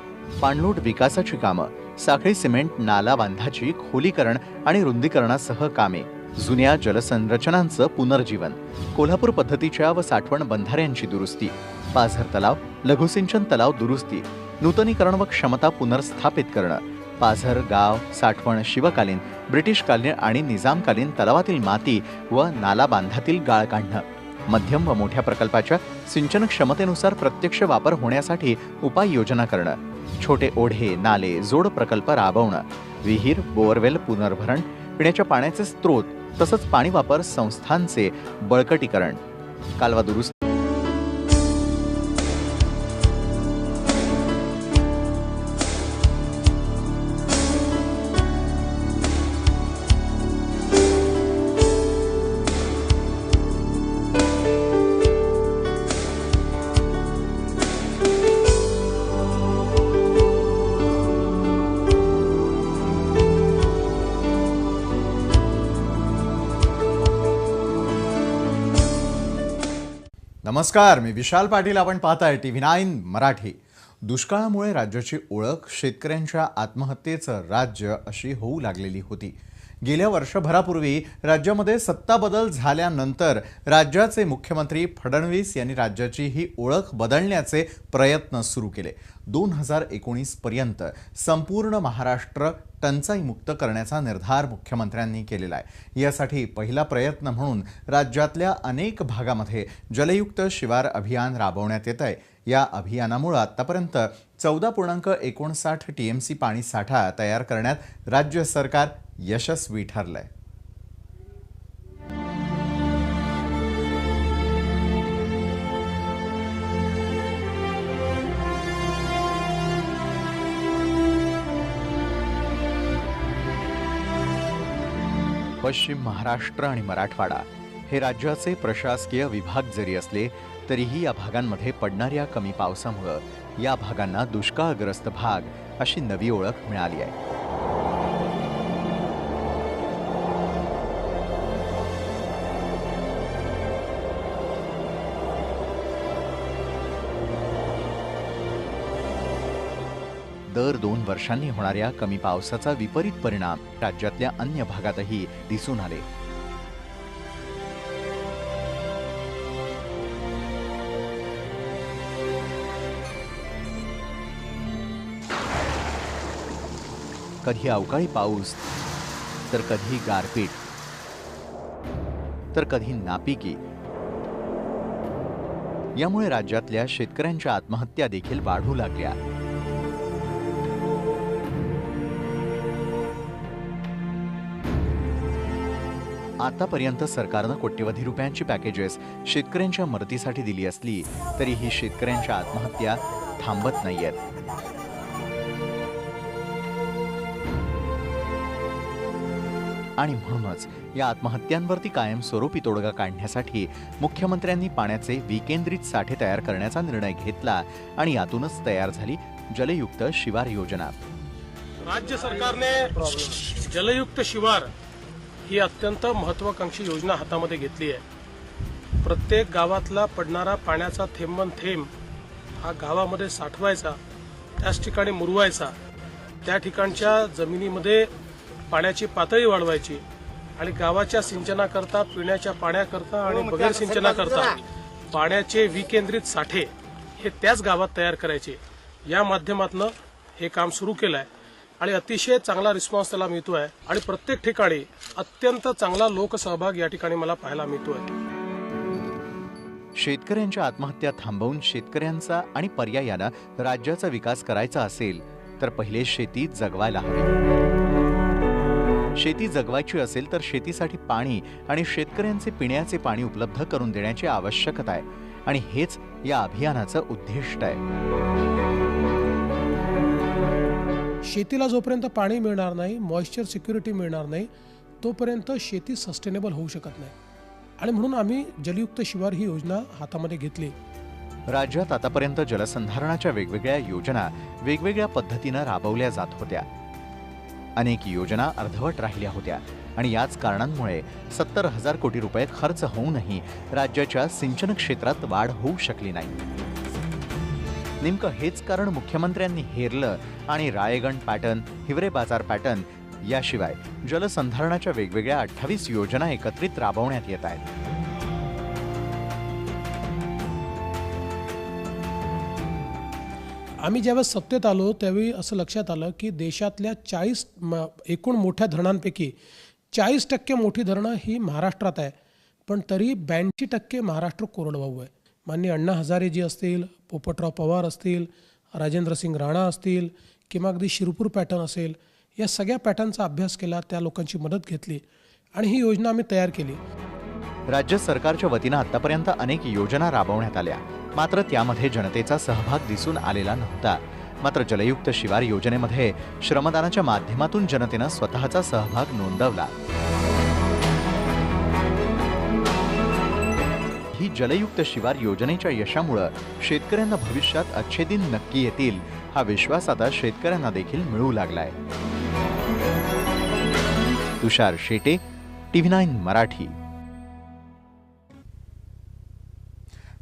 पाणलोट विकासाची कामं, साखळी सिमेंट नाला बांधाची खोलीकरण आणि रुंदीकरणासह कामे, जुन्या जलसंरचनांचं पुनर्जीवन, कोल्हापूर पद्धतीच्या व साठवण बंधाऱ्यांची दुरुस्ती, पाझर तलाव, लघुसिंचन तलाव दुरुस्ती, नूतनीकरण व क्षमता पुनर्स्थापित करणं, पाझर, गाव, साठवण, शिवकालीन, ब्रिटिशकालीन आणि निजामकालीन तलावातील माती व नाला बांधातील गाळ काढणं, मध्यम व मोठ्या प्रकल्पाच्या सिंचन क्षमतेनुसार प्रत्यक्ष वापर होण्यासाठी उपाययोजना करणं, छोटे ओढे, नाले, जोड प्रकल्प राबवणं, विहीर, बोअरवेल पुनर्भरण, पिण्याच्या पाण्याचे स्रोत तसंच पाणी वापर संस्थांचे बळकटीकरण, कालवा दुरुस्ती, नमस्कार, मी विशाल पाटील. आपण पाहताय TV9 मराठी. दुष्काळामुळे राज्याची ओळख शेतकऱ्यांच्या आत्महत्येचं राज्य अशी होऊ लागलेली होती. गेल्या वर्षभरापूर्वी राज्यामध्ये सत्ता बदल झाल्यानंतर राज्याचे मुख्यमंत्री फडणवीस यांनी राज्याची ही ओळख बदलण्याचे प्रयत्न सुरू केले. 2019 पर्यंत संपूर्ण महाराष्ट्र टंचाईमुक्त करण्याचा निर्धार मुख्यमंत्र्यांनी केलेला आहे. यासाठी पहिला प्रयत्न म्हणून राज्यातल्या अनेक भागामध्ये जलयुक्त शिवार अभियान राबवण्यात येत आहे. या अभियानामुळे आतापर्यंत 14.59 TMC पाणी साठा तयार करण्यात राज्य सरकार यशस्वी ठरलंय. पश्चिम महाराष्ट्र आणि मराठवाडा हे राज्याचे प्रशासकीय विभाग जरी असले तरीही या भागांमध्ये पडणाऱ्या कमी पावसामुळे या भागांना दुष्काळग्रस्त भाग अशी नवी ओळख मिळाली आहे. दर 2 वर्षांनी होणाऱ्या कमी पावसाचा विपरीत परिणाम राज्यातल्या अन्य भागातही दिसून आले. कधी अवकाळी पाऊस, तर कधी गारपीट, तर कधी नापिकी. यामुळे राज्यातल्या शेतकऱ्यांच्या आत्महत्या देखील वाढू लागल्या. आतापर्यंत सरकारनं कोट्यवधी रुपयांची पॅकेजेस शेतकऱ्यांच्या मदतीसाठी दिली असली तरीही शेतकऱ्यांच्या आत्महत्या थांबत नाहीयेत. आणि म्हणूनच या आत्महत्यांवरती कायमस्वरूपी तोडगा काढण्यासाठी मुख्यमंत्र्यांनी पाण्याचे विकेंद्रित साठे तयार करण्याचा निर्णय घेतला आणि यातूनच तयार झाली जलयुक्त शिवार योजना. राज्य सरकारने जलयुक्त शिवार ही अत्यंत महत्वाकांक्षी योजना हातामध्ये घेतली आहे. प्रत्येक गावातला पडणारा पाण्याचा थेंबन थेंब हा गावामध्ये साठवायचा, त्याच ठिकाणी मुरवायचा, त्या ठिकाणच्या जमिनीमध्ये पाण्याची पातळी वाढवायची आणि गावाच्या सिंचनाकरता, पिण्याच्या पाण्याकरता आणि बगैर सिंचनाकरता पाण्याचे विकेंद्रित साठे हे त्याच गावात तयार करायचे. या माध्यमातून हे काम सुरू केलं आहे. आणि अतिशय चांगला रिस्पॉन्स त्याला मिळतोय आणि प्रत्येक ठिकाणी अत्यंत चांगला लोकसहभाग या ठिकाणी मला पाहायला मिळतोय. शेतकऱ्यांच्या आत्महत्या थांबवून शेतकऱ्यांचा आणि पर्यायानं राज्याचा विकास करायचा असेल तर पहिले शेती जगवायला हवी. शेती जगवायची असेल तर शेतीसाठी पाणी आणि शेतकऱ्यांचे पिण्याचे पाणी उपलब्ध करून देण्याची आवश्यकता आहे आणि हेच या अभियानाचं उद्दिष्ट आहे. शेतीला जोपर्यंत पाणी मिळणार नाही, मॉइश्चर सिक्युरिटी मिळणार नाही, तोपर्यंत शेती सस्टेनेबल होऊ शकत नाही. आणि म्हणून आम्ही जलयुक्त शिवार ही योजना हातामध्ये घेतली. राज्यात आतापर्यंत जलसंधारणाच्या वेगवेगळ्या योजना वेगवेगळ्या पद्धतीनं राबवल्या जात होत्या. अनेक योजना अर्धवट राहिल्या होत्या आणि याच कारणांमुळे 70,000 कोटी रुपये खर्च होऊनही राज्याच्या सिंचन क्षेत्रात वाढ होऊ शकली नाही. नेमकं हेच कारण मुख्यमंत्र्यांनी हेरलं आणि राळेगण पॅटर्न, हिवरे बाजार पॅटर्न याशिवाय जलसंधारणाच्या वेगवेगळ्या 28 योजना एकत्रित राबवण्यात येत आहेत. आम्ही ज्यावेळेस सत्तेत आलो त्यावेळी असं लक्षात आलं की देशातल्या 40 एकूण मोठ्या धरणांपैकी 40% मोठी धरणं ही महाराष्ट्रात आहे, पण तरी 82% महाराष्ट्र कोरडवाहू आहे. माननीय अण्णा हजारेजी असतील, पोपटराव पवार असतील, राजेंद्रसिंग राणा असतील किंवा अगदी शिरपूर पॅटर्न असेल, या सगळ्या पॅटर्नचा अभ्यास केला, त्या लोकांची मदत घेतली आणि ही योजना आम्ही तयार केली. राज्य सरकारच्या वतीनं आतापर्यंत अनेक योजना राबवण्यात आल्या, मात्र त्यामध्ये जनतेचा सहभाग दिसून आलेला नव्हता. मात्र जलयुक्त शिवार योजनेमध्ये श्रमदानाच्या माध्यमातून जनतेनं स्वतःचा सहभाग नोंदवला. ही जलयुक्त शिवार योजनेच्या यशामुळे शेतकऱ्यांना भविष्यात अच्छे दिन नक्की येतील हा विश्वास आता शेतकऱ्यांना देखील मिळू लागलाय. तुषार शेटे, TV9 मराठी.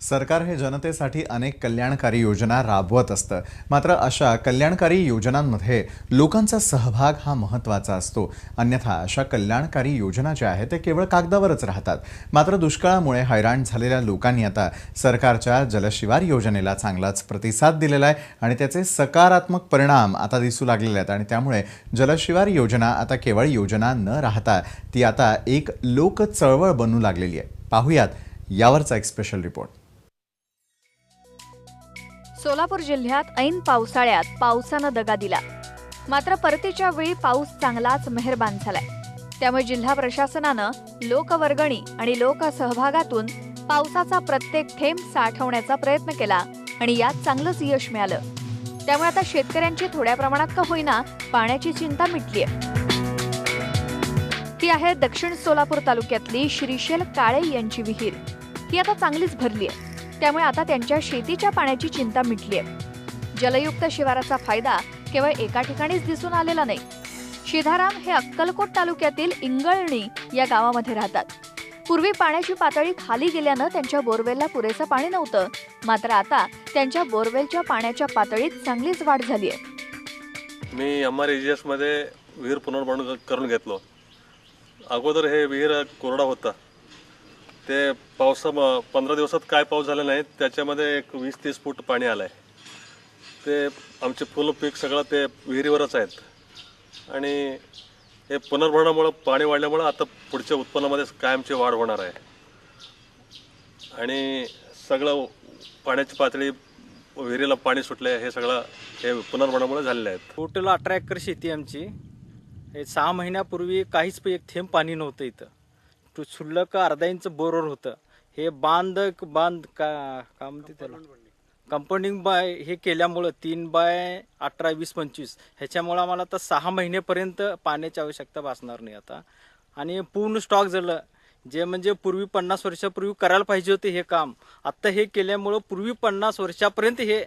सरकार हे जनतेसाठी अनेक कल्याणकारी योजना राबवत असतं, मात्र अशा कल्याणकारी योजनांमध्ये लोकांचा सहभाग हा महत्त्वाचा असतो. अन्यथा अशा कल्याणकारी योजना ज्या आहेत ते केवळ कागदावरच राहतात. मात्र दुष्काळामुळे हैराण झालेल्या लोकांनी आता सरकारच्या जलशिवार योजनेला चांगलाच प्रतिसाद दिलेला आहे आणि त्याचे सकारात्मक परिणाम आता दिसू लागलेले आहेत आणि त्यामुळे जलशिवार योजना आता केवळ योजना न राहता ती आता एक लोक चळवळ बनू लागलेली आहे. पाहूयात यावरचा एक स्पेशल रिपोर्ट. सोलापूर जिल्ह्यात ऐन पावसाळ्यात पावसानं दगा दिला, मात्र परतीच्या वेळी पाऊस चांगलाच मेहरबान झालाय. त्यामुळे जिल्हा प्रशासनानं लोकवर्गणी आणि लोकसहभागातून पावसाचा प्रत्येक थेंब साठवण्याचा प्रयत्न केला आणि यात चांगलंच यश मिळालं. त्यामुळे आता शेतकऱ्यांची थोड्या प्रमाणात का होईना पाण्याची चिंता मिटलीय. ही आहे दक्षिण सोलापूर तालुक्यातली श्रीशैल काळे यांची विहीर. ही आता चांगलीच भरली आहे, त्यामुळे आता त्यांच्या शेतीच्या पाण्याची चिंता मिटली आहे. जलयुक्त शिवाराचा फायदा केवळ एका ठिकाणीच दिसून आलेला नाही. शिधाराम हे अक्कलकोट तालुक्यातील इंगळणी या गावामध्ये राहतात. पूर्वी पाण्याची पातळी खाली गेल्यानं त्यांच्या बोरवेलला पुरेसं पाणी नव्हतं, मात्र आता त्यांच्या बोरवेलच्या पाण्याच्या पातळीत चांगलीच वाढ झाली आहे. मी MREGS मध्ये विहीर पुनर्बांधणी करून घेतलो. अगोदर हे विहीर कोरडा होता, ते 15 दिवसात काय पाऊस झाला नाही त्याच्यामध्ये एक 20-30 फूट पाणी आलंय. ते आमचे फुलं पीक सगळं ते विहिरीवरच आहेत आणि हे पुनर्भरणामुळे पाणी वाढल्यामुळे आता पुढच्या उत्पन्नामध्ये कायमची वाढ होणार आहे आणि सगळं पाण्याची पातळी विहिरीला पाणी सुटले हे सगळं हे पुनर्भरणामुळे झालेलं आहे. टोटल 18 एकर शेती आमची. हे 6 महिन्यापूर्वी काहीच एक थेंब पाणी नव्हतं इथं. क्षुल्लक अर्धा इंच बोरवर होतं. हे बांध का म्हणते त्याला कंपाऊंडिंग बाय हे केल्यामुळं 3/18, 20, 25 ह्याच्यामुळं आम्हाला आता 6 महिनेपर्यंत पाण्याची आवश्यकता भासणार नाही आता. आणि पूर्ण स्टॉक झालं, जे म्हणजे पूर्वी 50 वर्षापूर्वी करायला पाहिजे होते हे काम, आता हे केल्यामुळं पूर्वी 50 वर्षापर्यंत हे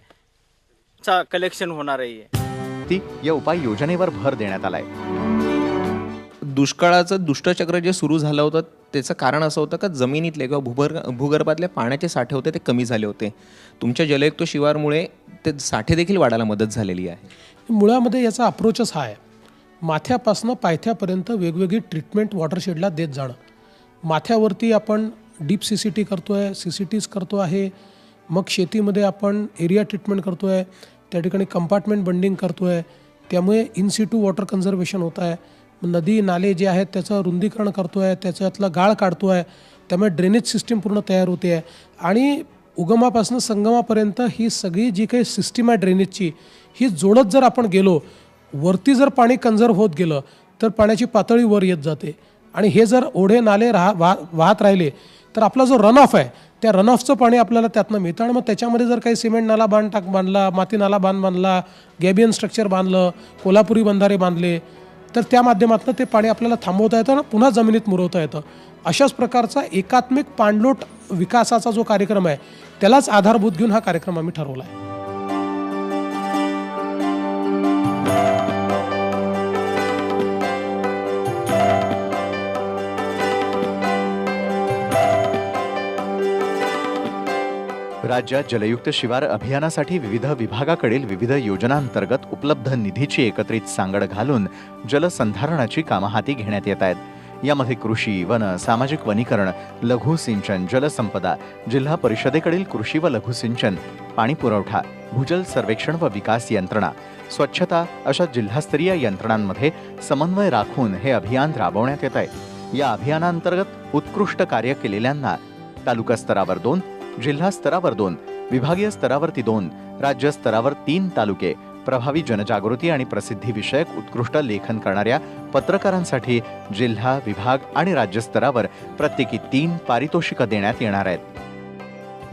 कलेक्शन होणार आहे. या उपाययोजनेवर भर देण्यात आलाय. दुष्काळाचं दुष्टचक्र जे सुरू झालं होतं त्याचं कारण असं होतं का जमिनीतले किंवा भूगर्भातले पाण्याचे साठे होते ते कमी झाले होते. तुमच्या जलयुक्त शिवारमुळे ते साठे देखील वाढायला मदत झालेली आहे. मुळामध्ये याचा अप्रोचच हा आहे. माथ्यापासून पायथ्यापर्यंत वेगवेगळी ट्रीटमेंट वॉटरशेडला देत जाणं. माथ्यावरती आपण डीप CCT करतोय, CCTs करतो आहे. मग शेतीमध्ये आपण एरिया ट्रीटमेंट करतोय, त्या ठिकाणी कंपार्टमेंट बंडिंग करतोय. त्यामुळे इन सिटू वॉटर कन्झर्वेशन होत आहे. नदी नाले जे आहेत त्याचं रुंदीकरण करतो आहे, त्याच्यातलं गाळ काढतो आहे, त्यामुळे ड्रेनेज सिस्टीम पूर्ण तयार होते आहे. आणि उगमापासून संगमापर्यंत ही सगळी जी काही सिस्टीम आहे ड्रेनेजची, ही जोडत जर आपण गेलो, वरती जर पाणी कन्झर्व होत गेलं तर पाण्याची पातळी वर येत जाते. आणि हे जर ओढे नाले वाहत राहिले तर आपला जो रन ऑफ आहे त्या रन ऑफचं पाणी आपल्याला त्यातनं मिळतं. आणि मग त्याच्यामध्ये जर काही सिमेंट नाला बांधला, माती नाला बांधला, गॅबियन स्ट्रक्चर बांधलं, कोल्हापुरी बंधारे बांधले तर त्या माध्यमातून ते पाणी आपल्याला थांबवता येतं आणि पुन्हा जमिनीत मुरवता येतं. अशाच प्रकारचा एकात्मिक पाणलोट विकासाचा जो कार्यक्रम आहे त्यालाच आधारभूत घेऊन हा कार्यक्रम आम्ही ठरवला आहे. राज्यात जलयुक्त शिवार अभियानासाठी विविध विभागाकडील विविध योजनांतर्गत उपलब्ध निधीची एकत्रित सांगड घालून जलसंधारणाची कामं हाती घेण्यात येत आहेत. यामध्ये कृषी, वन, सामाजिक वनीकरण, लघु सिंचन, जलसंपदा, जिल्हा परिषदेकडील कृषी व लघु सिंचन, पाणी पुरवठा, भूजल सर्वेक्षण व विकास यंत्रणा, स्वच्छता अशा जिल्हास्तरीय यंत्रणांमध्ये समन्वय राखून हे अभियान राबवण्यात येत आहे. या अभियानांतर्गत उत्कृष्ट कार्य केलेल्यांना तालुका स्तरावर 2, जिल्हा स्तरावर 2, विभागीय स्तरावरती 2, राज्य स्तरावर 3 तालुके, प्रभावी जनजागृती आणि प्रसिद्धी विषयक उत्कृष्ट लेखन करणाऱ्या पत्रकारांसाठी जिल्हा, विभाग आणि राज्य स्तरावर प्रत्येकी 3 पारितोषिकं देण्यात येणार आहेत.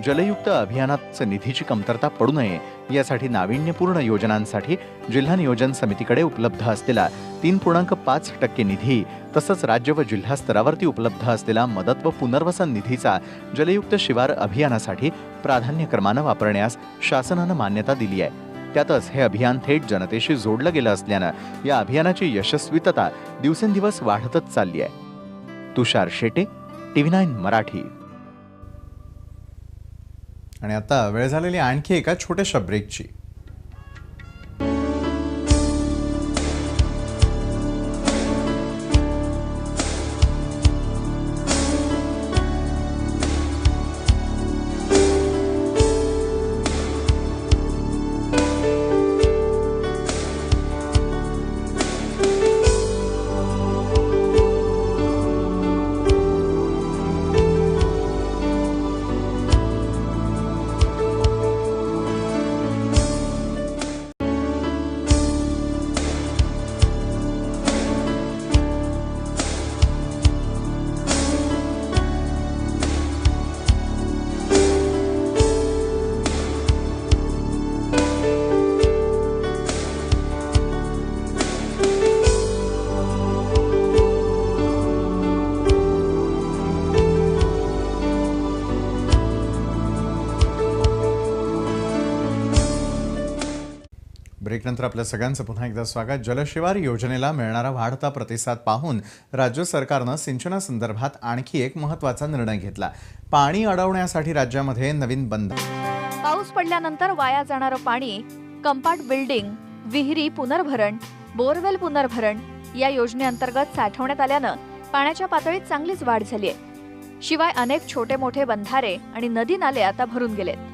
जलयुक्त अभियानाचं निधीची कमतरता पडू नये यासाठी नाविन्यपूर्ण योजनांसाठी जिल्हा नियोजन समितीकडे उपलब्ध असलेला 3.5% निधी तसंच राज्य व जिल्हा स्तरावरती उपलब्ध असलेला मदत व पुनर्वसन निधीचा जलयुक्त शिवार अभियानासाठी प्राधान्यक्रमानं वापरण्यास शासनानं मान्यता दिली आहे. त्यातच हे अभियान थेट जनतेशी जोडलं गेलं असल्यानं या अभियानाची यशस्वीतता दिवसेंदिवस वाढतच चालली आहे. तुषार शेटे, TV9 मराठी. आणि आता वेळ झालेली आणखी एका छोट्याशा ब्रेकची. ब्रेकनंतर आपल्या सगळ्यांचं पुन्हा एकदा स्वागत. जलशिवार योजनेला मिळणारा वाढता प्रतिसाद पाहून राज्य सरकारनं सिंचनासंदर्भात आणखी एक महत्त्वाचा निर्णय घेतला. पाणी अडवण्यासाठी राज्यामध्ये नवीन बंध. पाऊस पडल्यानंतर वाया जाणारं पाणी कंपार्ट बिल्डिंग, विहिरी पुनर्भरण, बोरवेल पुनर्भरण या योजनेअंतर्गत साठवण्यात आल्यानं पाण्याच्या पातळीत चांगलीच वाढ झाली आहे. शिवाय अनेक छोटे मोठे बंधारे आणि नदी नाले आता भरून गेलेत.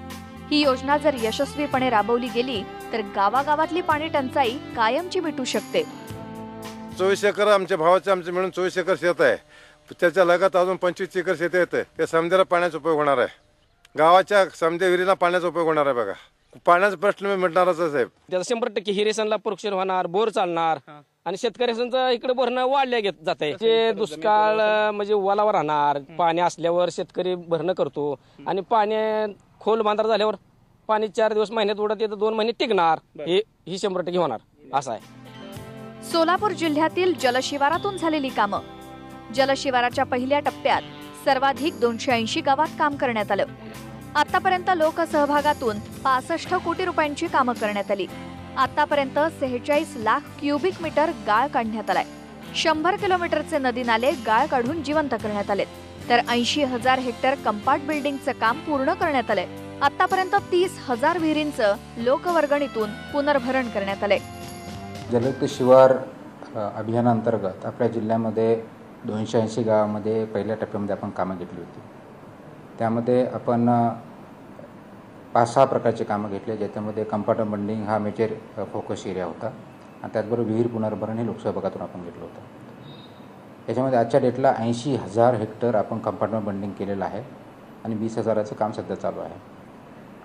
ही योजना जर यशस्वीपणे राबवली गेली तर गावागावातली पाणी टंचाई कायमची मिटू शकते. 24 एकर आमच्या भावाचे आमचे मिळून 24 एकर शेत आहे. त्याच्या लगत अजून 25 एकर शेत येतं. ते समजायला पाण्याचा उपयोग होणार आहे. गावाच्या समजा विहिरीला पाण्याचा उपयोग होणार आहे. बघा, पाण्याचा प्रश्न मिटणारच आहे साहेब. त्याचा 100% हिरेसनला प्रोक्षण होणार, बोर चालणार आणि शेतकऱ्यांचं इकडे भरणं वाढल्या जात आहे. जे दुष्काळ म्हणजे ओलावर राहणार, पाणी असल्यावर शेतकरी भरणं करतो आणि पाणी खोल बांधार झाल्यावर पाणी 4 दिवस महिन्यात उडत येतं, 2 महिने टिकणार. ही 100% होणार असं आहे. सोलापूर जिल्ह्यातील जलशिवारातून झालेली कामं. जलशिवाराच्या पहिल्या टप्प्यात सर्वाधिक 280 गावात काम करण्यात आलं. आतापर्यंत लोकसहभागातून 65 कोटी रुपयांची कामं करण्यात आली. आतापर्यंत 46 लाख क्युबिक मीटर गाळ काढण्यात आलाय. 100 किलोमीटरचे नदी नाले गाळ काढून जिवंत करण्यात आलेत. तर 80,000 हेक्टर कंपार्ट बिल्डिंगचं काम पूर्ण करण्यात आलंय. आतापर्यंत 30,000 विहिरींचं लोकवर्गणीतून पुनर्भरण करण्यात आलंय. जलयुक्त शिवार अभियानांतर्गत आपल्या जिल्ह्यामध्ये 280 गावामध्ये पहिल्या टप्प्यामध्ये आपण कामं घेतली होती. त्यामध्ये आपण 5-6 प्रकारचे कामं घेतले, ज्याच्यामध्ये कंपार्ट बिल्डिंग हा मेजर फोकस एरिया होता. आणि त्याचबरोबर विहीर पुनर्भरण हे लोकसभा भागातून आपण घेतलं होतं. याच्यामध्ये आजच्या डेटला 80,000 हेक्टर आपण कंपार्टमेंट बंडिंग केलेलं आहे आणि 20,000चं काम सध्या चालू आहे.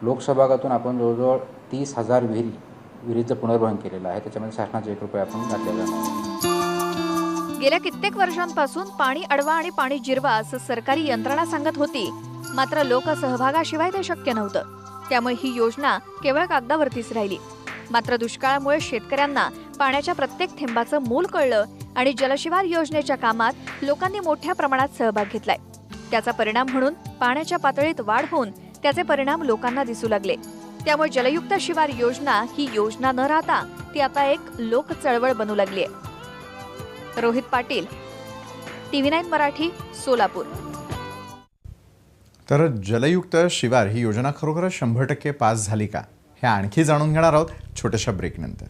लोकसभा भागातून आपण जवळजवळ 30,000 विहिरीचं पुनर्भरण केलेलं आहे. त्याच्यामध्ये शासनाचे 1 रुपये आपण घातलेला नाही. गेल्या कित्येक वर्षांपासून पाणी अडवा आणि पाणी जिरवा असं सरकारी यंत्रणा सांगत होती, मात्र लोकसहभागाशिवाय ते शक्य नव्हतं. त्यामुळे ही योजना केवळ कागदावरतीच राहिली. मात्र दुष्काळामुळे शेतकऱ्यांना पाण्याच्या प्रत्येक थेंबाचं मोल कळलं आणि जलशिवार योजनेच्या कामात लोकांनी मोठ्या प्रमाणात सहभाग घेतलाय. त्याचा परिणाम म्हणून पाण्याच्या पातळीत वाढ होऊन त्याचे परिणाम लोकांना दिसू लागले. त्यामुळे जलयुक्त शिवार योजना ही योजना न राहता ती आता एक लोक चळवळ बनू लागली आहे. रोहित पाटील, TV9 मराठी, सोलापूर. तर जलयुक्त शिवार ही योजना खरोखरच 100% पास झाली का, हे आणखी जाणून घेणार आहोत छोट्याशा ब्रेकनंतर.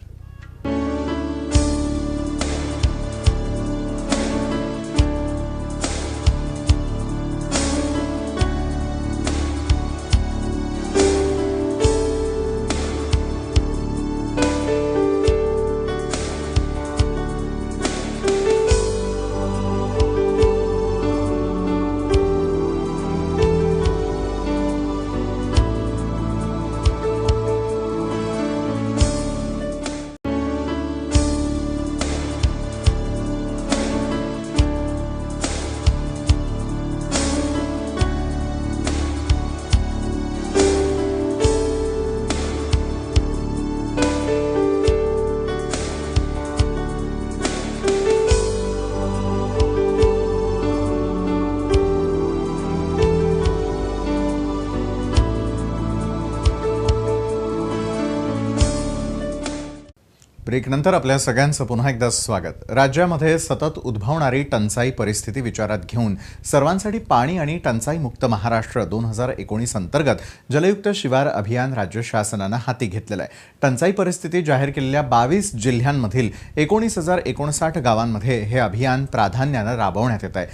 ब्रेकनंतर आपल्या सगळ्यांचं पुन्हा एकदा स्वागत. राज्यामध्ये सतत उद्भवणारी टंचाई परिस्थिती विचारात घेऊन सर्वांसाठी पाणी आणि टंचाई मुक्त महाराष्ट्र 2019 अंतर्गत जलयुक्त शिवार अभियान राज्य शासनानं हाती घेतलेलं आहे. टंचाई परिस्थिती जाहीर केलेल्या 22 जिल्ह्यांमधील 19,059 गावांमध्ये हे अभियान प्राधान्यानं राबवण्यात येत आहे.